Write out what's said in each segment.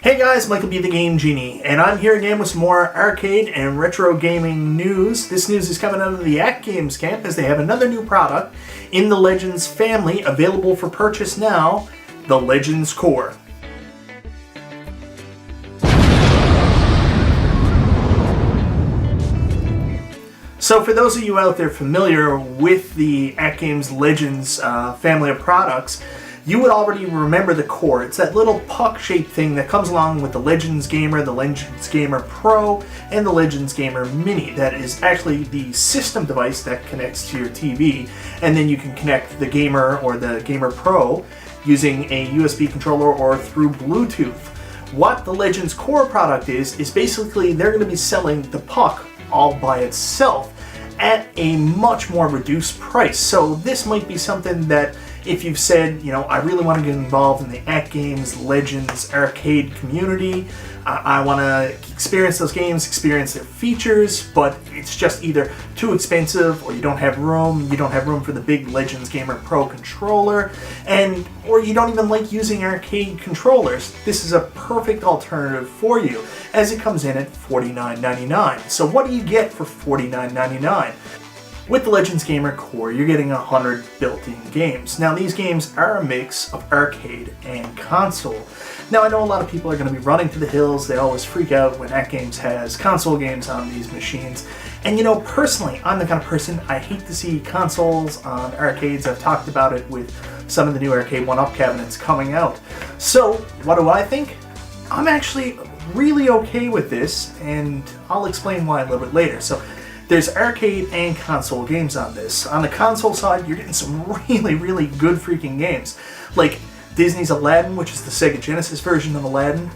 Hey guys, MichaelBtheGameGenie, and I'm here again with some more arcade and retro gaming news. This news is coming out of the AtGames camp as they have another new product in the Legends family available for purchase now, the Legends Core. So for those of you out there familiar with the AtGames Legends family of products, you would already remember the core. It's that little puck-shaped thing that comes along with the Legends Gamer, the Legends Gamer Pro, and the Legends Gamer Mini. That is actually the system device that connects to your TV, and then you can connect the Gamer or the Gamer Pro using a USB controller or through Bluetooth. What the Legends Core product is basically they're going to be selling the puck all by itself at a much more reduced price. So this might be something that if you've said, you know, I really want to get involved in the AtGames Legends arcade community, I want to experience those games, experience their features, but it's just either too expensive or you don't have room for the big Legends Gamer Pro controller, or you don't even like using arcade controllers. This is a perfect alternative for you as it comes in at $49.99. So what do you get for $49.99? With the Legends Gamer Core, you're getting 100 built-in games. Now, these games are a mix of arcade and console. Now, I know a lot of people are going to be running to the hills. They always freak out when AtGames has console games on these machines. And you know, personally, I'm the kind of person, I hate to see consoles on arcades. I've talked about it with some of the new Arcade 1-Up cabinets coming out. So, what do I think? I'm actually really okay with this, and I'll explain why a little bit later. So, there's arcade and console games on this. On the console side, you're getting some really good freaking games. Like Disney's Aladdin, which is the Sega Genesis version of Aladdin.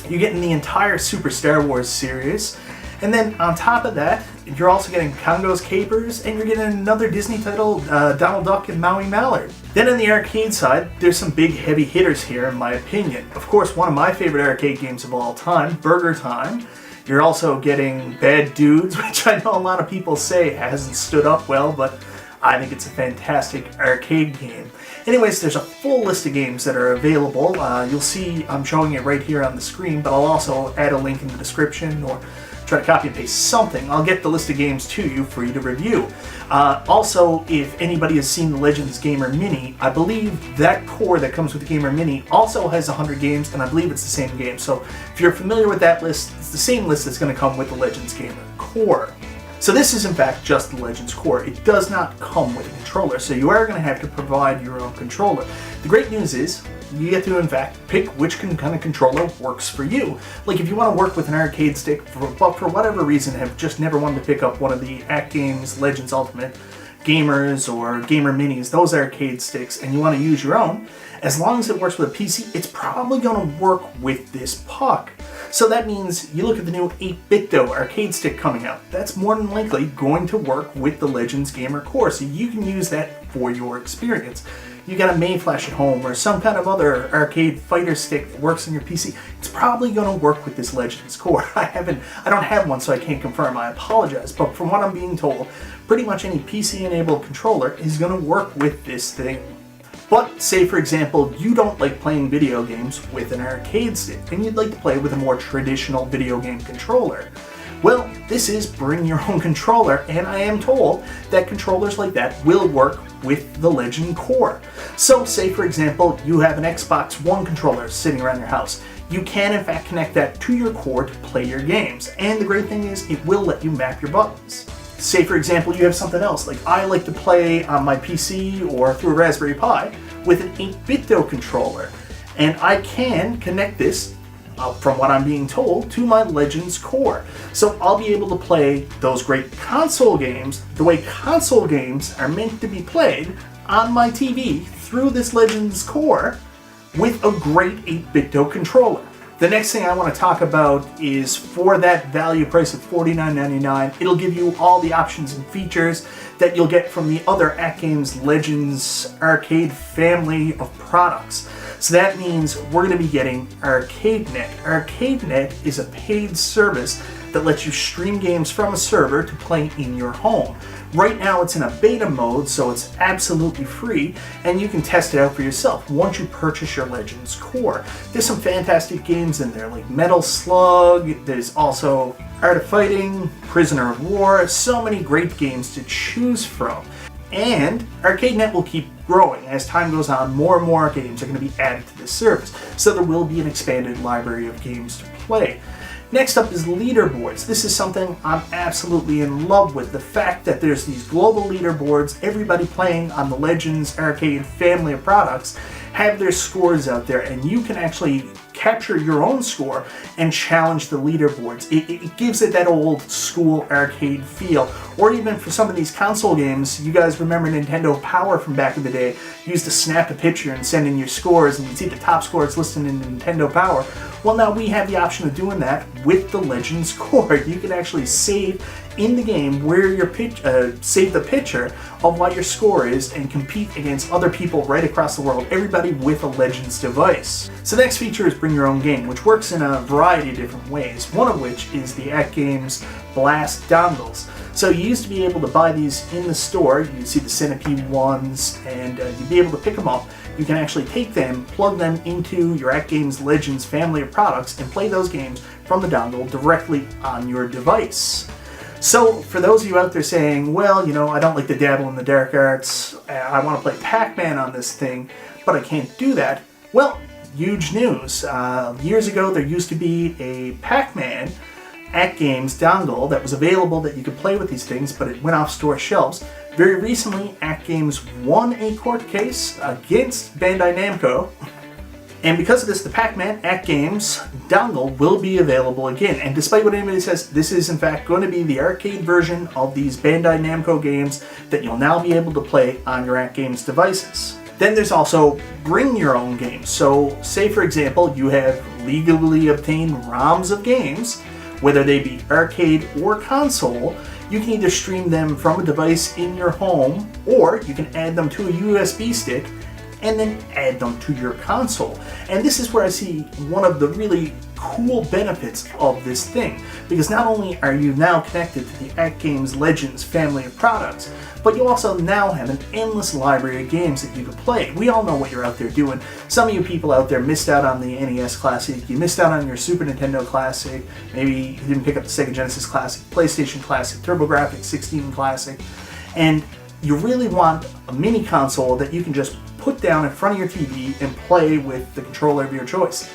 You're getting the entire Super Star Wars series. And then on top of that, you're also getting Congo's Capers, and you're getting another Disney title, Donald Duck and Maui Mallard. Then on the arcade side, there's some big heavy hitters here in my opinion. Of course, one of my favorite arcade games of all time, Burger Time. You're also getting Bad Dudes, which I know a lot of people say hasn't stood up well, but I think it's a fantastic arcade game. Anyways, there's a full list of games that are available. You'll see I'm showing it right here on the screen, but I'll also add a link in the description or try to copy and paste something. I'll get the list of games to you for you to review. Also, if anybody has seen the Legends Gamer Mini, I believe that core that comes with the Gamer Mini also has 100 games, and I believe it's the same game. So if you're familiar with that list, it's the same list that's going to come with the Legends Gamer Core. So this is in fact just the Legends Core. It does not come with a controller, so you are going to have to provide your own controller. The great news is you get to in fact pick which kind of controller works for you. Like if you want to work with an arcade stick, but for whatever reason have just never wanted to pick up one of the AtGames Legends Ultimate Gamers or Gamer Minis, those arcade sticks, and you want to use your own, as long as it works with a PC, it's probably going to work with this puck. So that means you look at the new 8BitDo arcade stick coming out. That's more than likely going to work with the Legends Gamer Core, so you can use that for your experience. You got a main flash at home or some kind of other arcade fighter stick that works on your PC, it's probably going to work with this Legends Core. I don't have one, so I can't confirm. I apologize, but from what I'm being told, pretty much any PC-enabled controller is going to work with this thing. But say for example, you don't like playing video games with an arcade stick and you'd like to play with a more traditional video game controller. Well, this is bring your own controller, and I am told that controllers like that will work with the Legend Core. So say for example, you have an Xbox One controller sitting around your house. You can in fact connect that to your core to play your games, and the great thing is it will let you map your buttons. Say for example you have something else, like I like to play on my PC or through a Raspberry Pi with an 8BitDo controller, and I can connect this, from what I'm being told, to my Legends Core. So I'll be able to play those great console games the way console games are meant to be played on my TV through this Legends Core with a great 8BitDo controller. The next thing I want to talk about is for that value price of $49.99, it'll give you all the options and features that you'll get from the other AtGames Legends arcade family of products. So that means we're going to be getting ArcadeNet. ArcadeNet is a paid service that lets you stream games from a server to play in your home. Right now it's in a beta mode, so it's absolutely free, and you can test it out for yourself once you purchase your Legends Core. There's some fantastic games in there, like Metal Slug, there's also Art of Fighting, Prisoner of War, so many great games to choose from. And ArcadeNet will keep growing. As time goes on, more and more games are going to be added to this service, so there will be an expanded library of games to play. Next up is Leaderboards. This is something I'm absolutely in love with. The fact that there's these global leaderboards, everybody playing on the Legends Arcade family of products have their scores out there, and you can actually capture your own score and challenge the leaderboards. It gives it that old school arcade feel. Or even for some of these console games, you guys remember Nintendo Power from back in the day. You used to snap a picture and send in your scores, and you'd see the top scores listed in Nintendo Power. Well, now we have the option of doing that with the Legends Core. You can actually save in the game where your save the picture of what your score is and compete against other people right across the world, everybody with a Legends device. So the next feature is Bring Your Own Game, which works in a variety of different ways, one of which is the AtGames Blast dongles. So you used to be able to buy these in the store, you'd see the Centipede ones, and you'd be able to pick them up. You can actually take them, plug them into your AtGames Legends family of products, and play those games from the dongle directly on your device. So for those of you out there saying, well, you know, I don't like to dabble in the dark arts, I want to play Pac-Man on this thing, but I can't do that, well, huge news. Years ago there used to be a Pac-Man AtGames dongle that was available that you could play with these things, but it went off store shelves. Very recently, AtGames won a court case against Bandai Namco, and because of this, the Pac-Man AtGames dongle will be available again. And despite what anybody says, this is in fact going to be the arcade version of these Bandai Namco games that you'll now be able to play on your AtGames devices. Then there's also Bring Your Own Games. So say for example, you have legally obtained ROMs of games, whether they be arcade or console. You can either stream them from a device in your home, or you can add them to a USB stick and then add them to your console. And this is where I see one of the really cool benefits of this thing, because not only are you now connected to the AtGames Legends family of products, but you also now have an endless library of games that you can play. We all know what you're out there doing. Some of you people out there missed out on the NES Classic, you missed out on your Super Nintendo Classic, maybe you didn't pick up the Sega Genesis Classic, PlayStation Classic, TurboGrafx 16 Classic, and you really want a mini console that you can just put down in front of your TV and play with the controller of your choice.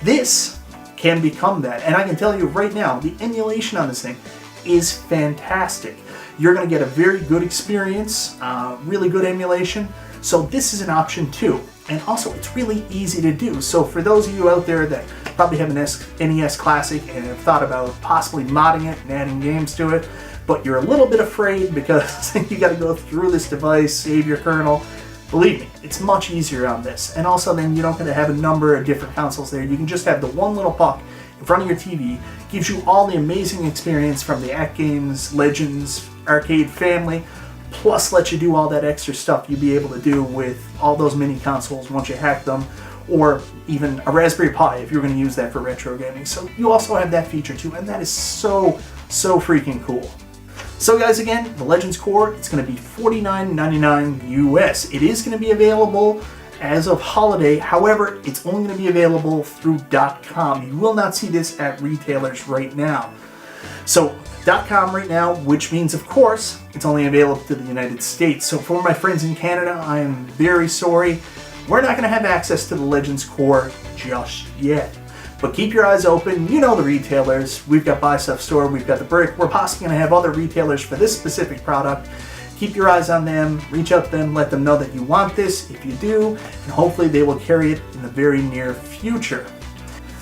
This can become that, and I can tell you right now, the emulation on this thing is fantastic. You're going to get a very good experience, really good emulation, so this is an option too. And also, it's really easy to do. So for those of you out there that probably have an NES Classic and have thought about possibly modding it and adding games to it, but you're a little bit afraid because you got to go through this device, save your kernel, believe me, it's much easier on this. And also then you don't have to have a number of different consoles there. You can just have the one little puck in front of your TV. Gives you all the amazing experience from the AtGames Legends arcade family, plus lets you do all that extra stuff you'd be able to do with all those mini consoles once you hack them, or even a Raspberry Pi if you're going to use that for retro gaming. So you also have that feature too, and that is so freaking cool. So guys, again, the Legends Core, it's going to be $49.99 US. It is going to be available as of holiday. However, it's only going to be available through .com. You will not see this at retailers right now. So .com right now, which means, of course, it's only available to the United States. So for my friends in Canada, I am very sorry. We're not going to have access to the Legends Core just yet. But keep your eyes open. You know the retailers. We've got Buy Stuff Store, we've got The Brick. We're possibly going to have other retailers for this specific product. Keep your eyes on them, reach out to them, let them know that you want this if you do, and hopefully they will carry it in the very near future.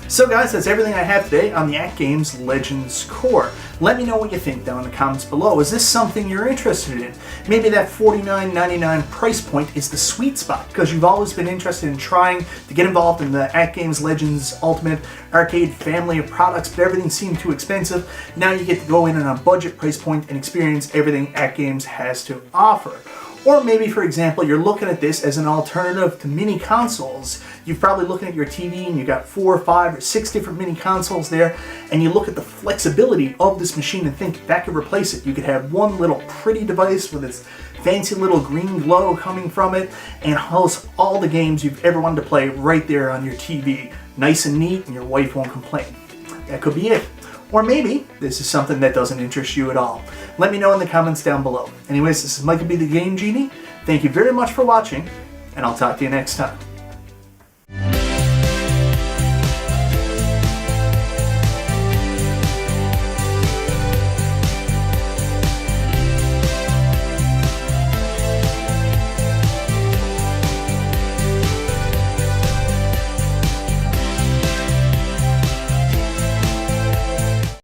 So guys, that's everything I have today on the AtGames Legends Core. Let me know what you think down in the comments below. Is this something you're interested in? Maybe that $49.99 price point is the sweet spot because you've always been interested in trying to get involved in the AtGames Legends Ultimate Arcade family of products, but everything seemed too expensive. Now you get to go in on a budget price point and experience everything AtGames has to offer. Or maybe, for example, you're looking at this as an alternative to mini consoles. You're probably looking at your TV and you got 4 or 5 or 6 different mini consoles there, and you look at the flexibility of this machine and think that could replace it. You could have one little pretty device with its fancy little green glow coming from it and host all the games you've ever wanted to play right there on your TV. Nice and neat, and your wife won't complain. That could be it. Or maybe this is something that doesn't interest you at all. Let me know in the comments down below. Anyways, this is Michael B. the Game Genie. Thank you very much for watching, and I'll talk to you next time.